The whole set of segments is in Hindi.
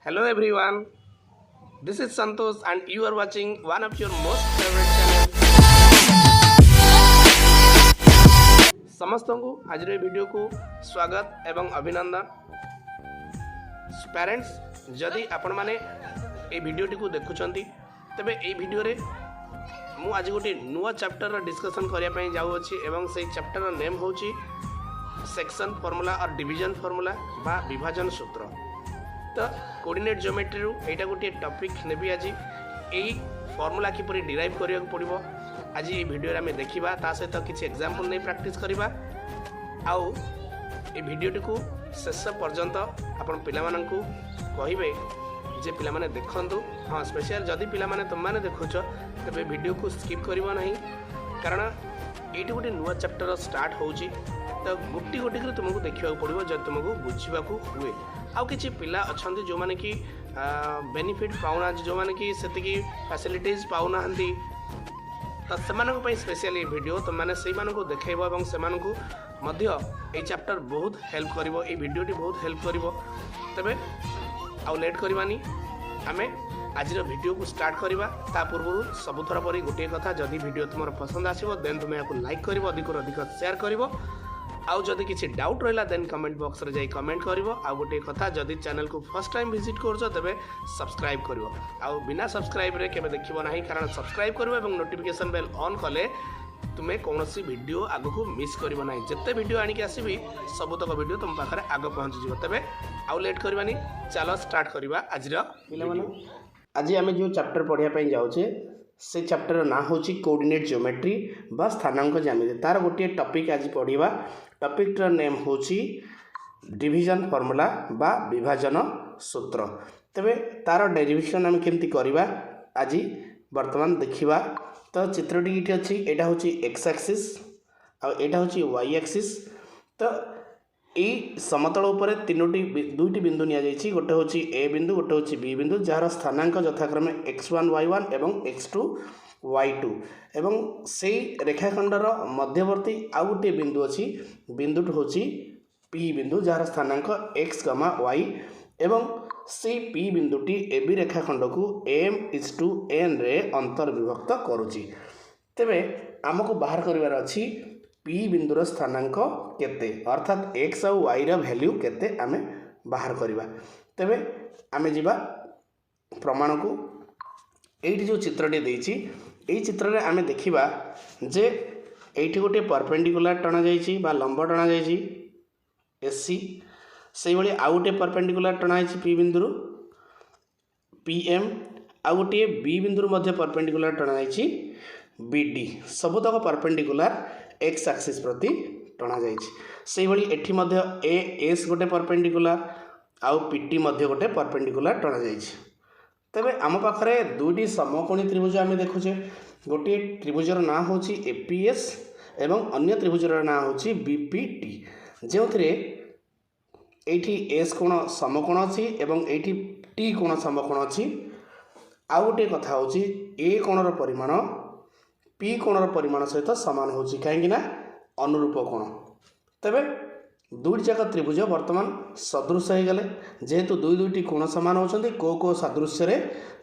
Hello everyone, this is Santosh and you are watching one of your most favorite channel. ସମସ୍ତଙ୍କୁ ଆଜିର ଏହି ଭିଡ଼ିଓକୁ ସ୍ୱାଗତ ଏବଂ ଅଭିନନ୍ଦନ। ପ୍ୟାରେଣ୍ଟସ୍, ଯଦି ଆପଣମାନେ ଏହି ଭିଡ଼ିଓଟିକୁ ଦେଖୁଛନ୍ତି ତେବେ ଏହି ଭିଡ଼ିଓରେ ମୁଁ ଆଜି ଗୋଟିଏ ନୂଆ ଚାପ୍ଟରର ଡିସ୍କସନ୍ କରିବା ପାଇଁ ଯାଉଅଛି ଏବଂ ସେହି ଚାପ୍ଟରର ନେମ୍ ହେଉଛି ସେକ୍ସନ୍ ଫର୍ମୁଲା ଅର୍ ଡିଭିଜନ୍ ଫର୍ମୁଲା ବା ବିଭାଜନ ସୂତ୍ର। तो कोऑर्डिनेट ज्योमेट्री रू एटा गोटे टॉपिक नेबी आज यही फॉर्मूला किपरि डिराइव करिया पड़िबो आज ये वीडियो रे हमें देखिबा ता सहित किछि एग्जांपल नै प्रैक्टिस करिबा आउ ए वीडियोटी को शेष पर्यंत आपण पिला माननकु कहिबे जे पिला माने देखंतु। हां, स्पेशल जदी पिला माने तुम माने देखुछ तबे वीडियो को स्किप करिबो नहीं, कारण एटी गोटे नुआ चैप्टर स्टार्ट होउची तो गोटी गोटी कर तुमको देखा पड़ो जब तुमको बुझा हुए। आउ कि पिला अच्छा जो मैंने कि बेनिफिट पाऊना जो मैंने कि से फैसिलिटीज पाऊना तो से स्पेशल ये वीडियो तुम मैंने से देखब और से चैप्टर बहुत हेल्प कर वीडियोटी बहुत हेल्प कर तेरे आउ लेट करवानी आम आज वीडियो को स्टार्ट करवा। ता पूर्व सबुथर पर गोटे कथा जदि वीडियो तुम पसंद आसो देन तुम या लाइक कर अधिक शेयर कर आउ जदि किसी डाउट रहा देन कमेंट बॉक्स रे जाई कमेंट करिवो। आउ गोटे कथा जदि चैनल को फर्स्ट टाइम विजिट करछो तबे सब्सक्राइब करिवो। आउ बिना सब्सक्राइब रे केबे देखिबो नाही, कारण सब्सक्राइब करिवो एवं नोटिफिकेशन बेल ऑन कले तुमे कोनोसी वीडियो आगो को मिस करिवो नाही। जत्ते वीडियो आनी के आसीबी सब तक वीडियो तुम पाखरे आगो पहुंच जिवो। तबे आउ लेट करबानी, चलो स्टार्ट करबा आज रो पिला माने। आज आमे जो चैप्टर पढिया पई जाउछे से चैप्टर ना होची कोऑर्डिनेट ज्योमेट्री बा स्थानांक ज्यामिति। तार गोटे टॉपिक आज पढिबा। टॉपिक नेम होची डिवीजन फॉर्मूला बा विभाजन सूत्र। तबे तार डेरिवेशन हम केमती करबा आज वर्तमान देखिबा। तो चित्रटी इठी अछि, एटा होची एक्स एक्सिस आ एटा होची वाई एक्सिस। तो ए समतल ऊपर दुईटी बिंदु निया जायछि, गोटे होची ए बिंदु गोटे होची बी बिंदु, जार स्थानांक यथाक्रमे x1 y1 एवं x2 y2 एवं से रेखाखंडर मध्यवर्ती आउ गोटे बिंदु अछि, बिंदुटी होची p बिंदु जार स्थानांक x, y एवं से p बिंदुटी ab रेखाखंड को m/n रे अंतर्विभक्त करूची। तेबे हमको बाहर करिवार अछि p बिंदुर स्थानांक केते, अर्थात x और y रा वैल्यू केते आमे बाहर करिबा। तेबे आमे जिबा प्रमाण को। एठी जो चित्रटी देइछि एई चित्र रे आमे देखिबा जे एठी गोटे परपेंडिकुलर टणा जाइछि बा लंब टणा जाइछि एससी, सेहि भली आ गोटे परपेंडिकुलर टणा जाइछि p बिंदुरु pm, आ गोटे b बिंदुरु मध्ये परपेंडिकुलर टणा जाइछि bd। सबतक परपेंडिकुलर x एक्सिस प्रति टणा जाइछि। सेहि भली एठी मध्ये as गोटे परपेंडिकुलर आउ pt मध्ये गोटे परपेंडिकुलर टणा जाइछि। तबे आम पाखरे दुईटी समकोणी त्रिभुज आमे देखुछे। गोटे त्रिभुजर नाम होची एपीएस एवं अन्य त्रिभुजर नाम होची बीपीटी, जेउथिरे एठी एस कोण समकोण अछि एवं एठी टी कोण समकोण अछि। आ गोटे कथा होची ए कोणर परिमाण पी कोणर परिमाण सहित समान होची, काहेकि ना अनुरूप कोण। तबे दुईटी जाक त्रिभुज वर्तमान सदृश हो गले, जेहेतु दुईटी कोण समान होचंदी को सादृश्य रे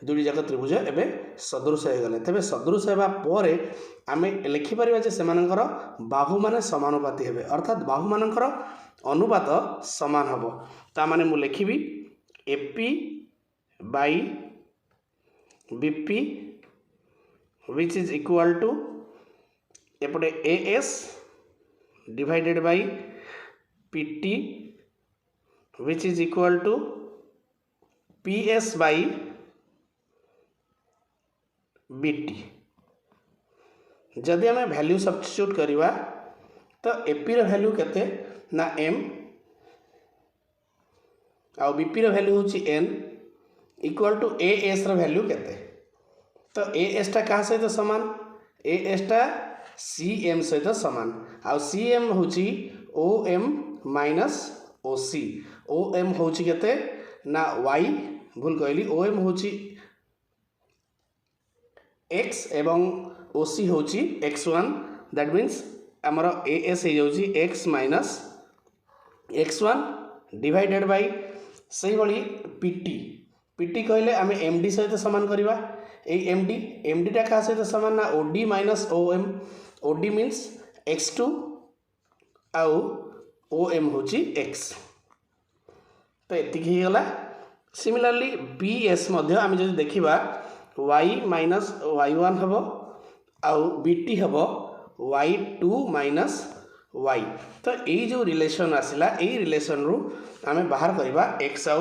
दुईटी जाक त्रिभुज एबे सदृश हो गले। तबे सदृश हेबा परे आमे लिखि परिबा जे सेमानकर बाहु माने समानुपाती हेबे, अर्थात बाहु मानकर अनुपात समान हबो। ता माने मु लिखिबी AP by BP which is equal to एपटे AS divided by PT which is equal to PS by BT। जदि हमें वैल्यू सब्स्टिट्यूट करिवा तो AP रो वैल्यू केते ना M आ BP रो वैल्यू होची N इक्वल टू AS रो वैल्यू केते। तो AS टा का सहित समान, AS टा CM सहित समान, आ CM होची OM माइनस OC। OM होची केते ना Y, भूल कहली, OM होची X एवं OC होची X1। दैट मीन्स हमर AS हे जाउची X minus X1 divided by सेही भली PT पीटी कहले आम एमडी सहित सामान करवा एमडी एमडीटा क्या सहित सामान ना OD minus OM OD means x2 आउ ओएम हूँ x तो एतिक होगा सिमिलरली बीएस आम जो देखा y माइनस y1 हम आउ बीटी हम y2 माइनस y तो यही जो रिलेशन आसला यही रिलेशन रु आम बाहर करवा x आउ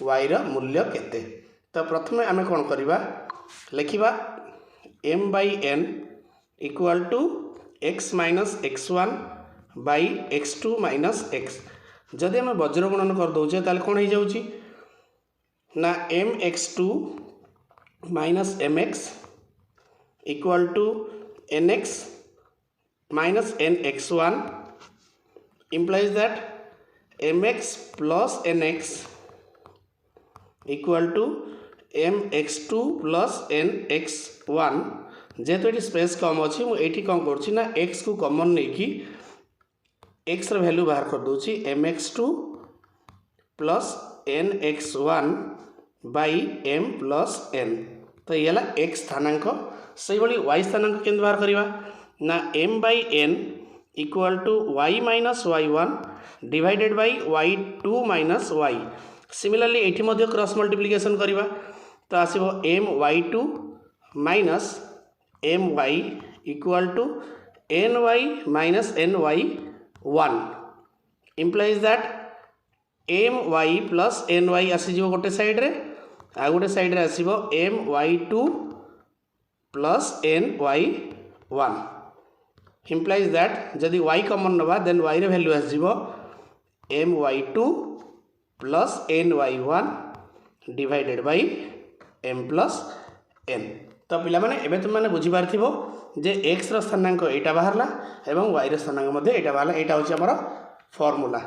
y रो मूल्य केते। तो प्रथमे आम कौन करवा लिखा m by n equal to x minus x1 by x2 minus x जदि आम वज्र गुणन कर दौचे ताले कौन हो जाउची ना mx2 minus mx equal to nx minus nx1 implies that mx plus nx equal to mx2 plus nx1 जेहेतु ये स्पेस कम अच्छी मुझे कौन करना x को कॉमन नहीं कि x रो वैल्यू बाहर कर दूची mx2 plus nx1 by m plus n तो ये x स्थानांक से भाई y स्थानांक केंद्र बाहर करवा ना m by n equal to y minus y1 divided by y2 minus y similarly ये क्रॉस मल्टिप्लिकेशन करवा तो आसो m y2 minus m y equal to n y minus n y1 implies that m y plus n y आसीज गोटे साइड रे आ गोटे साइड रे आसीबो m y2 plus n y1 implies that जदि y कॉमन नवा देन y रे वैल्यू आसीबो my2 plus ny1 divided by m plus n। तो पिला माने एबे तुम माने बुझी पारथिबो जे x रो स्थानांक एटा बाहरला एवं y रो स्थानांक मध्ये एटा बाहरला एटा होची हमर फार्मूला।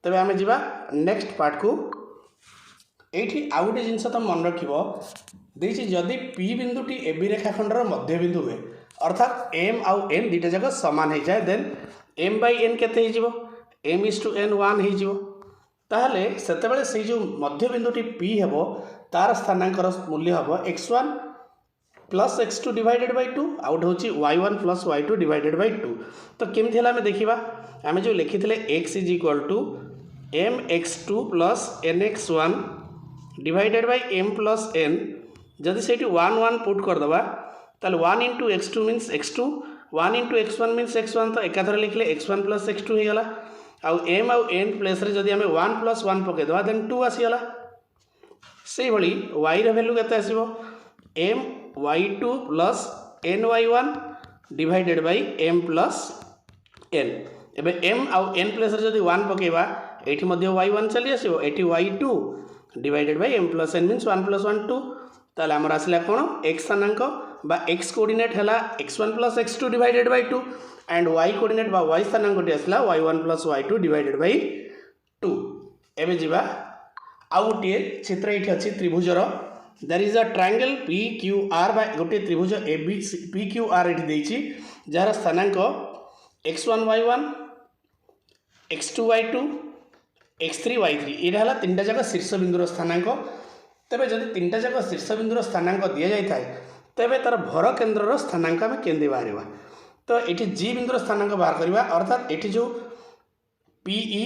तबे आमे जिबा नेक्स्ट पार्ट को एठी आ गोटे जिनस तुम मन रखिबो देछि जदि p बिंदुटी ab रेखाखंडर मध्य बिंदु हुए अर्थात m आउ n दुटा जगह समान हो जाए देन m बाई n केते हो m इज टू n 1 हो ताहले सेतेबेले से जो मध्य बिंदुटी p हेबो तार स्थानांकर मूल्य हेबो x1 plus x2 divided by 2 out होची y1 plus y2 divided by 2। तो केमथि हला हमें देखिबा आमे जो लिखिथिले x is equal to mx2 plus nx1 divided by m plus n जदि सेठी 1 1 पुट कर दबा ताले 1 into x2 means x2 1 into x1 means x1 तो एकाथर लिखले x1 प्लस x2 हो गला आउ m आउ n प्लेस रे जदि हमें 1 प्लस 1 पके दबा देन 2 आसीगला से भली y रे वैल्यू केते आसीबो m y2 plus ny1 divided by m plus n एबे m आउ n प्लेस रे जदि 1 पकेबा एठी मध्ये y1 चली आसीबो एठी y2 divided by m plus n means 1 plus 1 2 ताले हमर आसला कोन x स्थानांक बा x कोऑर्डिनेट हला x1 plus x2 divided by 2 and y coordinate बा y स्थानांक आसला y1 plus y2 divided by 2। एबे जिबा आ गोटे चित्र एठी अछि त्रिभुजर there is a triangle PQR बा गोटे त्रिभुज ABC PQR एठी देछि jar स्थानांक x1 y1 x2 y2 x3 y3 एटा हला तीनटा जगह शीर्ष बिंदुर स्थानांक। तबे जदि तीनटा जगह शीर्ष बिंदुर स्थानांक दिया जाय थाए तेबे तार भर केन्द्रर स्थानांक आम केंदे बाहर तो ये जी बिंदुर स्थानांक बाहर करवा अर्थात ये जो PE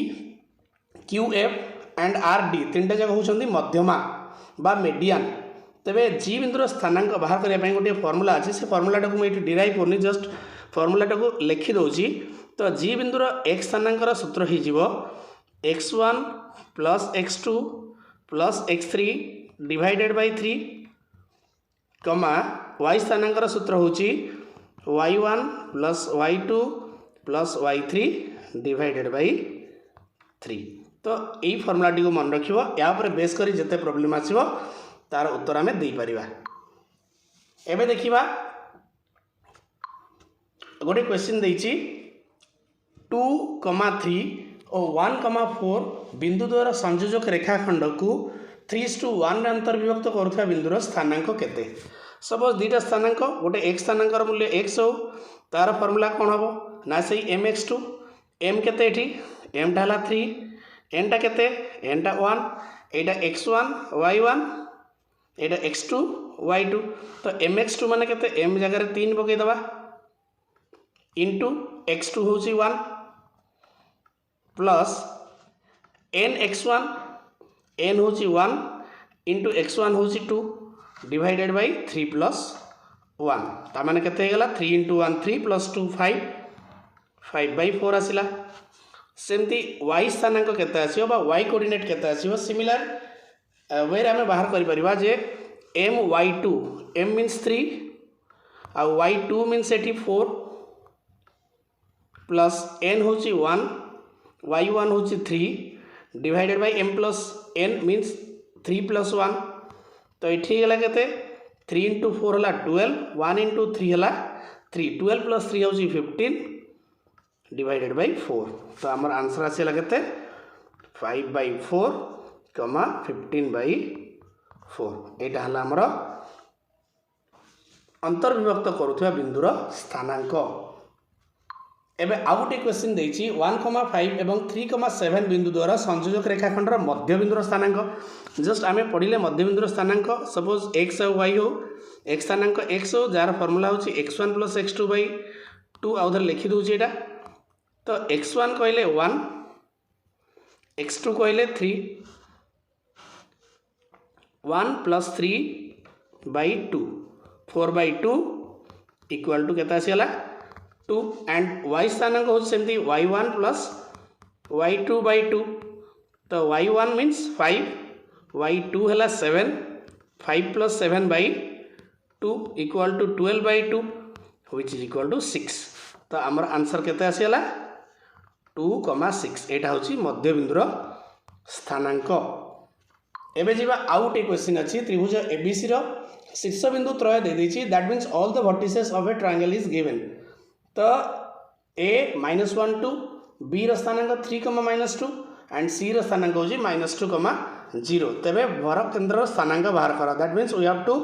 QF एंड RD तीनटा जगह होउछंदी मध्यमा बा मीडियन। तेबे जी बिंदुर स्थानांक बाहर करने गोटे फर्मूला अच्छे से फर्मूलाटा को मुझे डिराइव करनी जस्ट फर्मूलाटा को लिखि दौची। तो जी बिंदुर x स्थानांकर सूत्र हो x1 plus x2 plus x3 divided by 3 कमा y स्थानांकर सूत्र होची y1 plus y2 plus y3 divided by 3। तो यही फर्मूलाटी को मन रखिबो या पर बेस करी जते प्रॉब्लम आसीबो तार उत्तर आमे देई परिबा। एबे देखिबा गोटे क्वेश्चन देइची 2,3 और 1,4 बिंदु द्वारा संयोजक रेखाखंड को 3:1 अंतर्विभक्त करुवा बिंदुर स्थानांक केते। सपोज दुईटा स्थानांक गोटे x स्थानांकर मूल्य x हो तार फर्मूला कौन हम ना से mx2 m केते एठी m टा 3 n टा केते n टा 1 एटा x1 y1 एटा x2 y2 तो mx2 माने केते m जगह 3 पकई दबा इंटू x2 होची 1 प्लस nx1 n होची 1 इंटू x1 होची 2 डिवाइडेड बाय 3 प्लस 1 ता माने केते गला 3 इंटू 1 3 प्लस 2 5 5 बाय 4 आसिला सेमती y स्थानांक केते आसीबो बा y कोऑर्डिनेट केते आसीबो सिमिलर वे आम बाहर कर जे my2 m मीन्स 3 आ y2 means eighty 4 plus n होची 1 y1 होची 3 divided by m plus n means 3 plus 1 तो ये गला केते 3 इंटू 4 है 12 1 इंटू 3 है 3 12 प्लस 3 होची 15 डिवाइडेड बाय 4 तो आमर आंसर आसीला केते 5 बाय 4 कमा 15 बाई 4 एटा हला हमर अंतर्विभक्त करुवा बिंदुर स्थानांक एबे आउ गोटे क्वेश्चन देछि 1,5 एवं 3,7 बिंदु द्वारा संयोजक रेखाखंडर मध्य बिंदुर स्थानांक जस्ट आमे पढिले मध्य बिंदुर स्थानांक सपोज x और y हो x स्थानांक x हो जार फार्मूला होछि x1 + x2 / 2 आउधर लिखि दोछि एटा तो x1 कहले 1 x2 कहले 3 1 + 3 by 2 4 by 2 इक्वल टू केता आसीला 2 एंड y स्थानांक हो सेमती y1 + y2 by 2 तो y1 मीन्स 5 y2 है 7 5 + 7 by 2 equal to 12 by 2 which is equal to 6 तो आमर आंसर केते आसीला 2,6 एटा होची मध्य बिंदुर स्थानांक एबे जीवा आउट ए क्वेश्चन अछि त्रिभुज एबीसी रो शीर्ष बिंदु त्रय दे देछि that means all the vertices of a triangle is given to a -1 2 b रो स्थानांक 3, -2 एंड c रो स्थानांक होछि -2, 0 तबे भर केंद्र स्थानांक बाहर करा that means we have to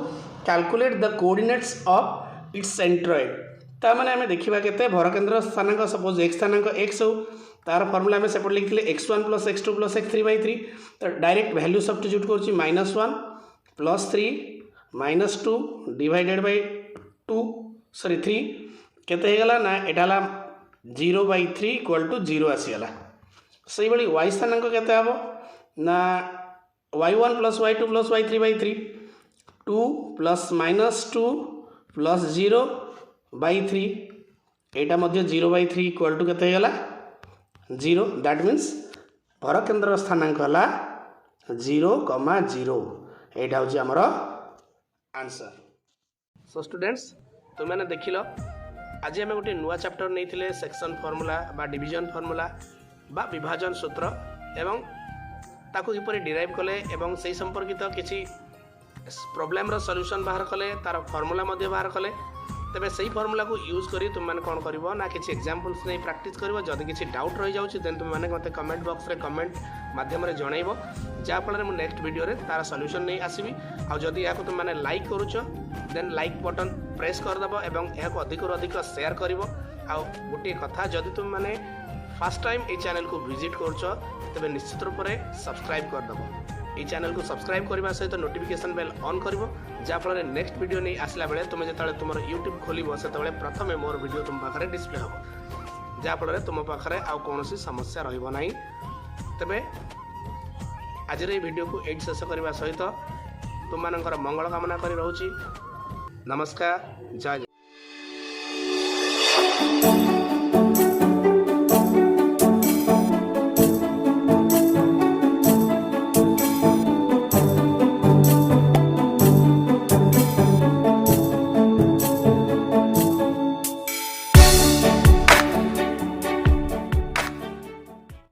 calculate the coordinates of its centroid ता माने हमें देखिबा केते भर केंद्र स्थानांक सपोज x स्थानांक x हो तार फॉर्मूला में सेपट लिखले x1 + x2 + x3 by 3 तो डायरेक्ट वैल्यू सब्स्टिट्यूट करछि -1 + 3 -2 डिवाइडेड बाय 2 सॉरी 3 केते हे गला ना एटाला 0 by 3 इक्वल टू 0 आसी गला सही बली y स्थानांक केते हबो ना y1 + y2 + y3 by 3 2 + -2 + 0 by 3 Etah Madhya 0 by 3 equal to केते हे गला 0 दैट मीन्स भर केंद्र स्थानांक हला 0,0 एटा होची हमर आंसर सो स्टूडेंट्स तो मैंने देखिलो आज आम गोटे नुआ चैप्टर नहीं सेक्शन फॉर्मूला बा डिवीजन फॉर्मूला बा विभाजन सूत्र एवं ताकू किपरि डिराइव कले एवं से संपर्कित किसी प्रॉब्लम रो सॉल्यूशन बाहर कले तार फॉर्मूला मध्य बाहर कले तेरे से फॉर्मूला को यूज करी तुम मैंने कौन कर ना किसी एग्जांपल्स नहीं प्रैक्टिस कर जदि किसी डाउट रही जाऊँ देन तुम मैंने मत कमेंट बॉक्स रे कमेंट माध्यम जनइब जहाँफल मुझे नेक्स्ट वीडियो रे तार सॉल्यूशन नहीं आसबि आदि या तुम मैंने लाइक करुच देन लाइक बटन प्रेस करदेव एवं यह अधिक अधिक शेयर कर गोटे कथा जदि तुम मैंने फर्स्ट टाइम ये चैनल को विजिट कर तेज निश्चित रूप से सब्सक्राइब करदेव ये चैनल को सब्सक्राइब करने सहित नोटिफिकेशन बेल ऑन कर जहाँफल नेक्स्ट वीडियो नहीं आसला बेले तुम जो तुम यूट्यूब खोल से प्रथम मोर वीडियो तुम पाखे डिस्प्ले हम जहाँफल तुम पाखे आउ कौन समस्या रहा तेरे आज वीडियो को एट शेष करने सहित तुम मानकर मंगल कामना कर रोची नमस्कार जय जय।